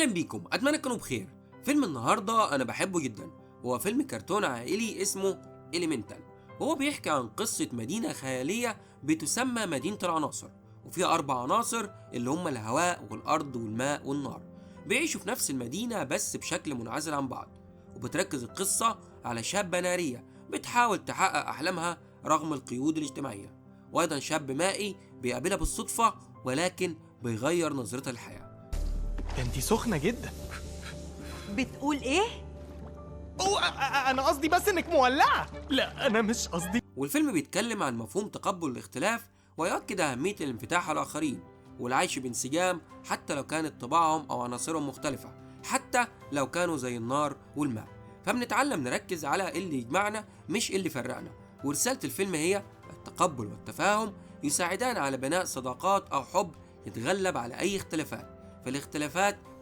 أهلا بيكم، أتمنى تكونوا بخير. فيلم النهاردة أنا بحبه جدا، هو فيلم كرتون عائلي اسمه إليمنتال. وهو بيحكي عن قصة مدينة خيالية بتسمى مدينة العناصر، وفيها 4 عناصر اللي هم الهواء والأرض والماء والنار. بيعيشوا في نفس المدينة بس بشكل منعزل عن بعض. وبتركز القصة على شابة نارية بتحاول تحقق أحلامها رغم القيود الاجتماعية، وأيضا شاب مائي بيقابلها بالصدفة ولكن بيغير نظرتها للحياة. ده انتي سخنة جدا. بتقول ايه؟ انا قصدي بس انك مولعة. لا انا مش قصدي. والفيلم بيتكلم عن مفهوم تقبل الاختلاف، ويؤكد أهمية الانفتاح على الآخرين والعيش بانسجام حتى لو كانت طباعهم أو عناصرهم مختلفة، حتى لو كانوا زي النار والماء. فبنتعلم نركز على اللي يجمعنا مش اللي يفرقنا. ورسالة الفيلم هي التقبل والتفاهم يساعدان على بناء صداقات أو حب يتغلب على أي اختلافات. فالاختلافات